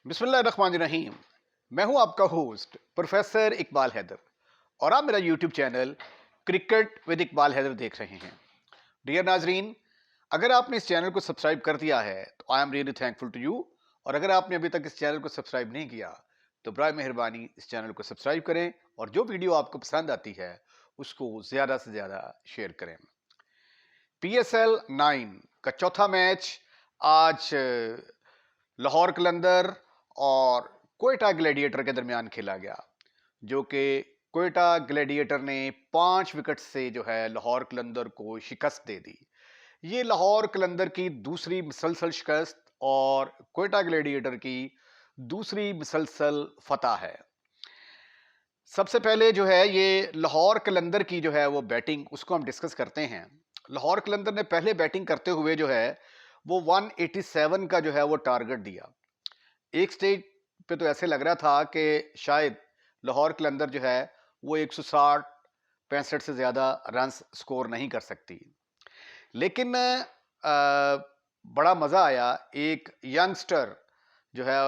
बिस्मिल्लाहिर्रहमानिर्रहीम। मैं हूं आपका होस्ट प्रोफेसर इकबाल हैदर और आप मेरा YouTube channel cricket with Iqbal Haider देख रहे हैं। डियर नाजरीन, अगर आपने इस चैनल को सब्सक्राइब कर दिया है तो I am really thankful to you. और अगर आपने अभी तक इस चैनल को सब्सक्राइब नहीं किया तो बराए मेहरबानी इस चैनल को सब्सक्राइब करें और जो वीडियो आपको पसंद आती है उसको ज़्यादा से ज़्यादा शेयर करें। PSL 9 का चौथा मैच आज लाहौर कलंदर और कोयटा ग्लैडिएटर के दरमियान खेला गया, जो कि कोयटा ग्लैडिएटर ने 5 विकेट से जो है लाहौर कलंदर को शिकस्त दे दी। ये लाहौर कलंदर की दूसरी मुसलसल शिकस्त और कोयटा ग्लैडिएटर की दूसरी मुसलसल फतह है। सबसे पहले जो है ये लाहौर कलंदर की जो है वो बैटिंग, उसको हम डिस्कस करते हैं। लाहौर कलंदर ने पहले बैटिंग करते हुए जो है वो 187 का जो है वो टारगेट दिया। एक स्टेज पे तो ऐसे लग रहा था कि शायद लाहौर कलंदर जो है वो 160 65 से ज़्यादा रन स्कोर नहीं कर सकती, लेकिन बड़ा मज़ा आया। एक यंगस्टर जो है,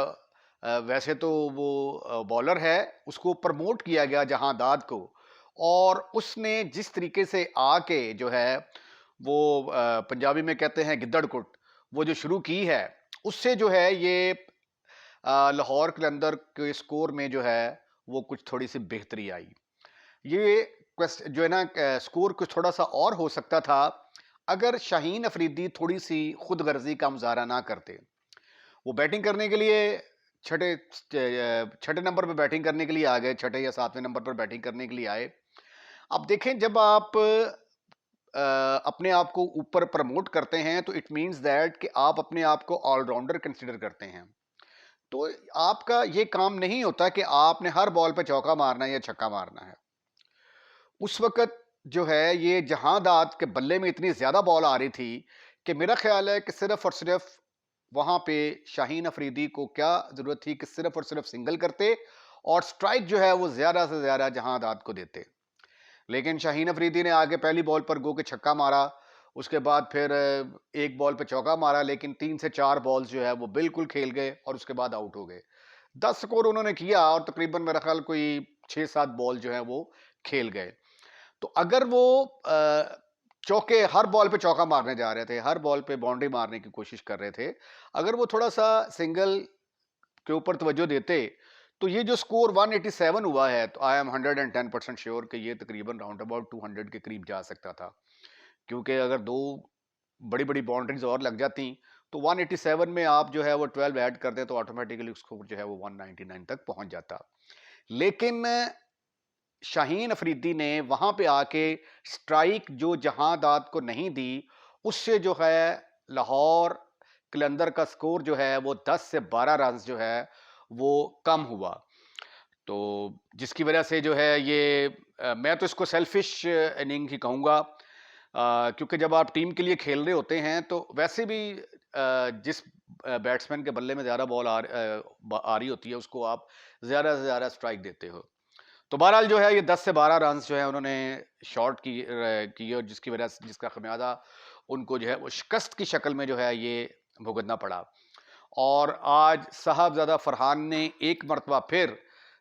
वैसे तो वो बॉलर है, उसको प्रमोट किया गया जहांदाद को, और उसने जिस तरीके से आके जो है वो पंजाबी में कहते हैं गिद्दड़-कुट, वो जो शुरू की है, उससे जो है ये लाहौर कलंदर के स्कोर में जो है वो कुछ थोड़ी सी बेहतरी आई। ये जो है ना, स्कोर कुछ थोड़ा सा और हो सकता था अगर शाहीन अफरीदी थोड़ी सी खुद गर्जी का मुजाहरा ना करते। वो बैटिंग करने के लिए छठे छठे नंबर पर बैटिंग करने के लिए आ गए, छठे या सातवें नंबर पर बैटिंग करने के लिए आए। अब देखें, जब आप अपने आप को ऊपर प्रमोट करते हैं तो इट मींस दैट कि आप अपने आप को ऑलराउंडर कंसीडर करते हैं। तो आपका ये काम नहीं होता कि आपने हर बॉल पे चौका मारना है या छक्का मारना है। उस वक्त जो है ये जहांदाद के बल्ले में इतनी ज्यादा बॉल आ रही थी कि मेरा ख्याल है कि सिर्फ और सिर्फ वहां पे शाहीन अफरीदी को क्या जरूरत थी कि सिर्फ और सिर्फ सिंगल करते और स्ट्राइक जो है वो ज्यादा से ज्यादा जहांदाद को देते। लेकिन शाहीन अफरीदी ने आगे पहली बॉल पर गो के छक्का मारा, उसके बाद फिर एक बॉल पे चौका मारा, लेकिन 3 से 4 बॉल्स जो है वो बिल्कुल खेल गए और उसके बाद आउट हो गए। 10 स्कोर उन्होंने किया और तकरीबन मेरा ख्याल कोई 6-7 बॉल जो है वो खेल गए। तो अगर वो चौके हर बॉल पे चौका मारने जा रहे थे, हर बॉल पे बाउंड्री मारने की कोशिश कर रहे थे, अगर वो थोड़ा सा सिंगल के ऊपर तवज्जो देते तो ये जो स्कोर 187 हुआ है, तो आई एम 110% श्योर कि ये तकरीबन राउंड अबाउट 200 के करीब जा सकता था। क्योंकि अगर दो बड़ी बड़ी बाउंड्रीज और लग जाती तो 187 में आप जो है वो 12 ऐड कर दें तो ऑटोमेटिकली स्कोर जो है वो 199 तक पहुंच जाता। लेकिन शाहीन अफरीदी ने वहां पे आके स्ट्राइक जो जहांदाद को नहीं दी, उससे जो है लाहौर कलंदर का स्कोर जो है वो 10 से 12 रन जो है वो कम हुआ। तो जिसकी वजह से जो है ये मैं तो इसको सेल्फिश इनिंग ही कहूँगा, क्योंकि जब आप टीम के लिए खेल रहे होते हैं तो वैसे भी जिस बैट्समैन के बल्ले में ज़्यादा बॉल आ रही होती है उसको आप ज़्यादा से ज़्यादा स्ट्राइक देते हो। तो बहरहाल जो है ये 10 से 12 रन जो है उन्होंने शॉर्ट की और जिसकी वजह से जिसका खमियाजा उनको जो है वो शिकस्त की शक्ल में जो है ये भुगतना पड़ा। और आज साहबजादा फरहान ने एक मरतबा फिर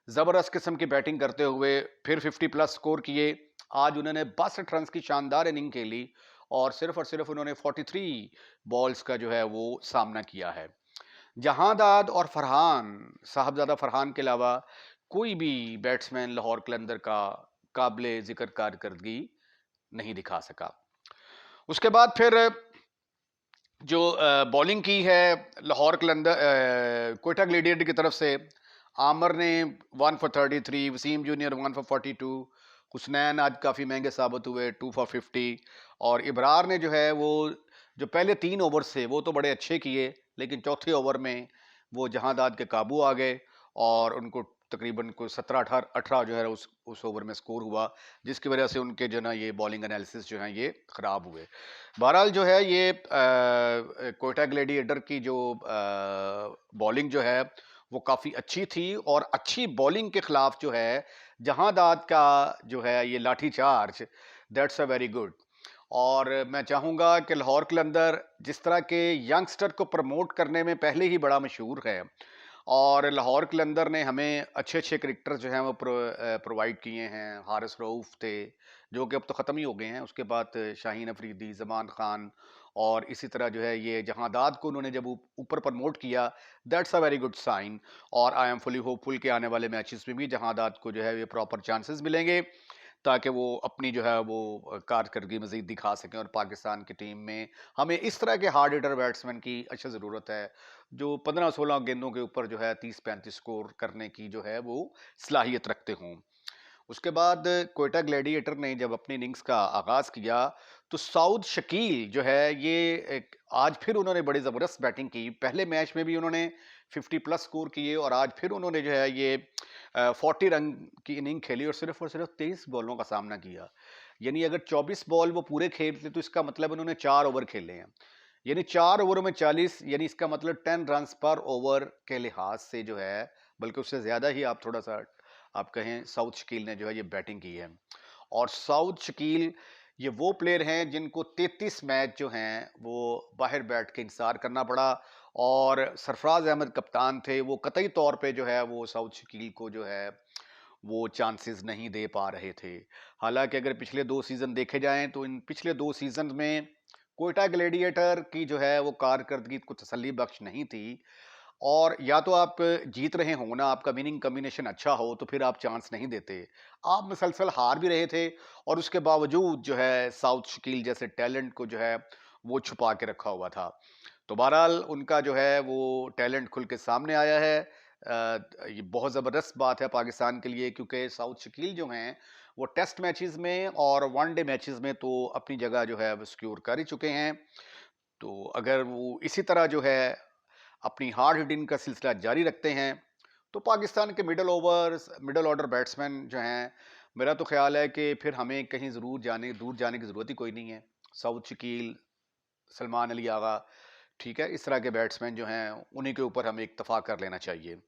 ज़बरदस्त किस्म की बैटिंग करते हुए फिर 50 प्लस स्कोर किए। आज उन्होंने 62 रन की शानदार इनिंग खेली और सिर्फ उन्होंने 43 बॉल्स का जो है वो सामना किया है। जहांदाद और फरहान, साहबजादा फरहान के अलावा कोई भी बैट्समैन लाहौर कलंदर का काबिले जिक्र कारकर्दगी नहीं दिखा सका। उसके बाद फिर जो बॉलिंग की है लाहौर कलंदर कोयटा ग्लेडिएटर की तरफ से, आमर ने 1 for 33, Wasim junior 1 for 42, Hasnain आज काफ़ी महंगे साबित हुए 2 फॉर 50, और इब्रार ने जो है वो जो पहले 3 ओवर थे वो तो बड़े अच्छे किए, लेकिन चौथे ओवर में वो जहांदाद के काबू आ गए और उनको तकरीबन को 17-18 जो है उस ओवर में स्कोर हुआ, जिसकी वजह से उनके जो ना ये बॉलिंग एनालिसिस जो है ये ख़राब हुए। बहरहाल जो है ये कोयटा ग्लैडिएटर की जो बॉलिंग जो है वो काफ़ी अच्छी थी और अच्छी बॉलिंग के खिलाफ जो है जहांदाद का जो है ये लाठी charge, that's a very good. और मैं चाहूँगा कि लाहौर कलंदर जिस तरह के यंगस्टर को प्रमोट करने में पहले ही बड़ा मशहूर है, और लाहौर कलंदर ने हमें अच्छे-अच्छे क्रिकेटर जो हैं वो प्रोवाइड किए हैं। हारिस रऊफ़ थे, जो कि अब तो ख़त्म ही हो गए हैं। उसके बाद शाहीन अफरीदी, ज़मान खान और इसी तरह जो है ये जहांदाद को उन्होंने जब ऊपर प्रमोट किया, that's a very good sign. और आई एम फुली होपफुल कि आने वाले मैचेस में भी जहांदाद को जो है ये प्रॉपर चांसेस मिलेंगे, ताकि वो अपनी जो है वो कारकर्दगी मज़ीद दिखा सकें। और पाकिस्तान की टीम में हमें इस तरह के हार्ड हिटर बैट्समैन की अच्छा ज़रूरत है, जो 15-16 गेंदों के ऊपर जो है 30-35 स्कोर करने की जो है वो सलाहियत रखते हों। उसके बाद क्वेटा ग्लैडिएटर ने जब अपनी इनिंग्स का आगाज़ किया, तो साउद शकील जो है ये एक आज फिर उन्होंने बड़ी ज़बरदस्त बैटिंग की। पहले मैच में भी उन्होंने 50 प्लस स्कोर किए और आज फिर उन्होंने जो है ये 40 रन की इनिंग खेली और सिर्फ 23 बॉलों का सामना किया। यानी अगर 24 बॉल वो पूरे खेलते तो इसका मतलब उन्होंने 4 ओवर खेले हैं। यानी 4 ओवरों में 40, यानी इसका मतलब 10 रन्स पर ओवर के लिहाज से जो है, बल्कि उससे ज़्यादा ही आप थोड़ा-सा आप कहें, साउथ शकील ने जो है ये बैटिंग की है। और साउथ शकील ये वो प्लेयर हैं जिनको 33 मैच जो हैं वो बाहर बैठ के इंतजार करना पड़ा। और सरफराज अहमद कप्तान थे, वो कतई तौर पे जो है वो साउथ शकील को जो है वो चांसेस नहीं दे पा रहे थे। हालांकि अगर पिछले 2 सीज़न देखे जाएं तो इन पिछले 2 सीज़न में कोयटा ग्लैडिएटर की जो है वो कारकर्दगी को तसल्ली बख्श नहीं थी। और या तो आप जीत रहे हो ना, आपका विनिंग कॉम्बिनेशन अच्छा हो, तो फिर आप चांस नहीं देते। आप मुसलसल हार भी रहे थे और उसके बावजूद जो है साउथ शकील जैसे टैलेंट को जो है वो छुपा के रखा हुआ था। तो बहरहाल उनका जो है वो टैलेंट खुल के सामने आया है। ये बहुत ज़बरदस्त बात है पाकिस्तान के लिए, क्योंकि साउथ शकील जो हैं वो टेस्ट मैचेस में और वनडे मैचेस में तो अपनी जगह जो है वो सिक्योर कर ही चुके हैं। तो अगर वो इसी तरह जो है अपनी हार्ड हिटिंग का सिलसिला जारी रखते हैं, तो पाकिस्तान के मिडल ऑर्डर बैट्समैन जो हैं, मेरा तो ख्याल है कि फिर हमें कहीं दूर जाने की ज़रूरत ही कोई नहीं है। साउथ शकील, सलमान अली आगा, ठीक है, इस तरह के बैट्समैन जो हैं उन्हीं के ऊपर हमें इत्तफाक कर लेना चाहिए।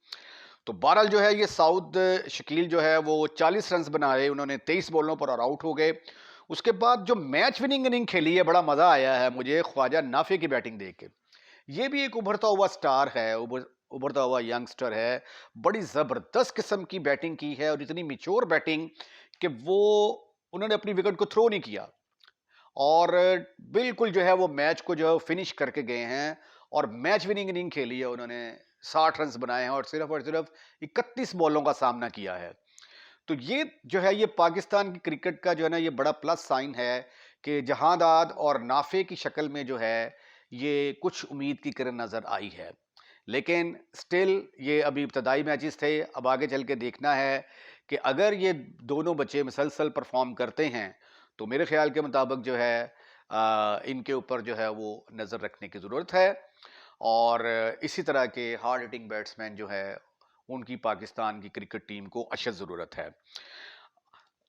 तो बहरहाल जो है ये साउथ शकील जो है वो 40 रन बनाए, उन्होंने 23 बॉलों पर और आउट हो गए। उसके बाद जो मैच विनिंग इनिंग खेली है, बड़ा मज़ा आया है मुझे ख्वाजा नाफे की बैटिंग देख के। ये भी एक उभरता हुआ स्टार है, उभरता हुआ यंगस्टर है। बड़ी ज़बरदस्त किस्म की बैटिंग की है और इतनी मैच्योर बैटिंग कि वो उन्होंने अपनी विकेट को थ्रो नहीं किया और बिल्कुल जो है वो मैच को जो है फिनिश करके गए हैं और मैच विनिंग इनिंग खेली है उन्होंने। 60 रन बनाए हैं और सिर्फ 31 बॉलों का सामना किया है। तो ये जो है ये पाकिस्तान की क्रिकेट का जो है ना ये बड़ा प्लस साइन है कि जहांदाद और नाफे की शक्ल में जो है ये कुछ उम्मीद की किरण नजर आई है। लेकिन स्टिल ये अभी इब्तदाई मैचेस थे, अब आगे चल के देखना है कि अगर ये दोनों बच्चे मुसलसल परफॉर्म करते हैं तो मेरे ख्याल के मुताबिक जो है इनके ऊपर जो है वो नज़र रखने की ज़रूरत है। और इसी तरह के हार्ड हिटिंग बैट्समैन जो है उनकी पाकिस्तान की क्रिकेट टीम को अशद ज़रूरत है।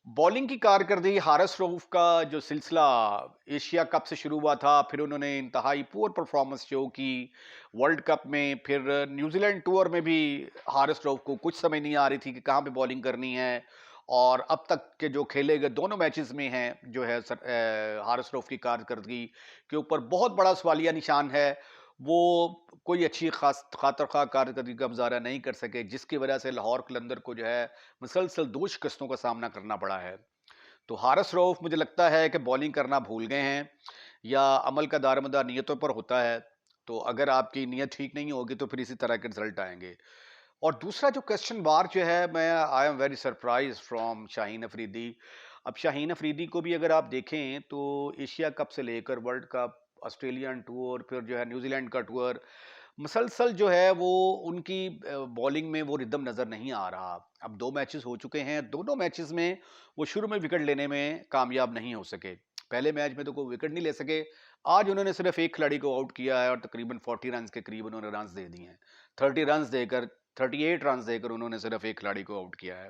बॉलिंग की कारकर्दगी हारिस रऊफ का जो सिलसिला एशिया कप से शुरू हुआ था, फिर उन्होंने इंतहाई पुअर परफॉर्मेंस शो की वर्ल्ड कप में, फिर न्यूजीलैंड टूर में भी हारिस रऊफ को कुछ समझ नहीं आ रही थी कि कहाँ पे बॉलिंग करनी है। और अब तक के जो खेले गए दोनों मैचेस में हैं जो है हारिस रऊफ की कारकर्दगी के ऊपर बहुत बड़ा सवालिया निशान है। वो कोई अच्छी खास खातर खा कारकर्दगी का मुजाहरा नहीं कर सके, जिसकी वजह से लाहौर कलंदर को जो है मुसलसल 2 शिकस्तों का सामना करना पड़ा है। तो हारिस रऊफ मुझे लगता है कि बॉलिंग करना भूल गए हैं, या अमल का दारोमदार नियतों पर होता है। तो अगर आपकी नीयत ठीक नहीं होगी तो फिर इसी तरह के रिजल्ट आएँगे। और दूसरा जो क्वेश्चन मार्क जो है, मैं I am very surprised from Shaheen Afridi. अब शाहीन अफरीदी को भी अगर आप देखें तो एशिया कप से लेकर वर्ल्ड कप, ऑस्ट्रेलियन टूर, फिर जो है न्यूज़ीलैंड का टूर, मुसलसल जो है वो उनकी बॉलिंग में वो रिदम नज़र नहीं आ रहा। अब 2 मैचेस हो चुके हैं, दोनों मैचेस में वो शुरू में विकेट लेने में कामयाब नहीं हो सके। पहले मैच में तो कोई विकेट नहीं ले सके। आज उन्होंने सिर्फ एक खिलाड़ी को आउट किया है और तकरीबन 40 रन्स के करीब उन्होंने रन्स दे दिए हैं। 30 रन्स देकर 38 रन्स देकर उन्होंने सिर्फ एक खिलाड़ी को आउट किया है।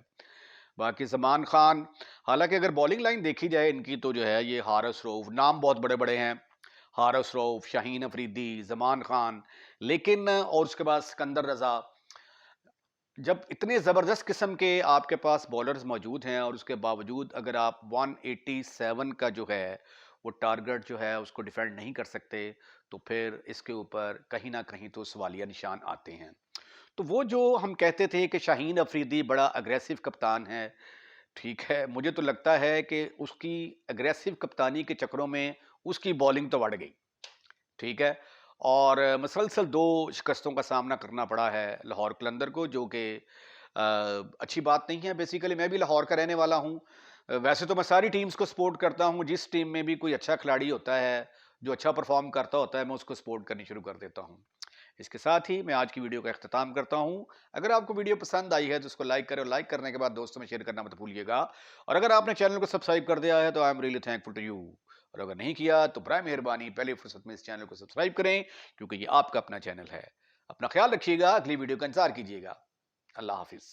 बाकी ज़मान खान, हालाँकि अगर बॉलिंग लाइन देखी जाए इनकी तो जो है ये हारिस रऊफ, नाम बहुत बड़े-बड़े हैं। हारिस रऊफ, शाहीन अफरीदी, ज़मान खान, लेकिन और उसके बाद सिकंदर रज़ा। जब इतने ज़बरदस्त किस्म के आपके पास बॉलर्स मौजूद हैं और उसके बावजूद अगर आप 187 का जो है वो टारगेट जो है उसको डिफेंड नहीं कर सकते, तो फिर इसके ऊपर कहीं ना कहीं तो सवालिया निशान आते हैं। तो वो जो हम कहते थे कि शाहीन अफरीदी बड़ा अग्रेसिव कप्तान है, ठीक है, मुझे तो लगता है कि उसकी अग्रेसिव कप्तानी के चक्करों में उसकी बॉलिंग तो बढ़ गई, ठीक है। और मुसलसल 2 शिकस्तों का सामना करना पड़ा है लाहौर कलंदर को, जो कि अच्छी बात नहीं है। बेसिकली मैं भी लाहौर का रहने वाला हूँ। वैसे तो मैं सारी टीम्स को सपोर्ट करता हूँ, जिस टीम में भी कोई अच्छा खिलाड़ी होता है, जो अच्छा परफॉर्म करता होता है, मैं उसको सपोर्ट करनी शुरू कर देता हूँ। इसके साथ ही मैं आज की वीडियो का इख्तिताम करता हूँ। अगर आपको वीडियो पसंद आई है तो उसको लाइक करें, और लाइक करने के बाद दोस्तों में शेयर करना मत भूलिएगा। और अगर आपने चैनल को सब्सक्राइब कर दिया है तो I am really thankful to you. और अगर नहीं किया तो बराए मेहरबानी पहले फुर्सत में इस चैनल को सब्सक्राइब करें, क्योंकि ये आपका अपना चैनल है। अपना ख्याल रखिएगा, अगली वीडियो का इंतजार कीजिएगा। अल्लाह हाफिज।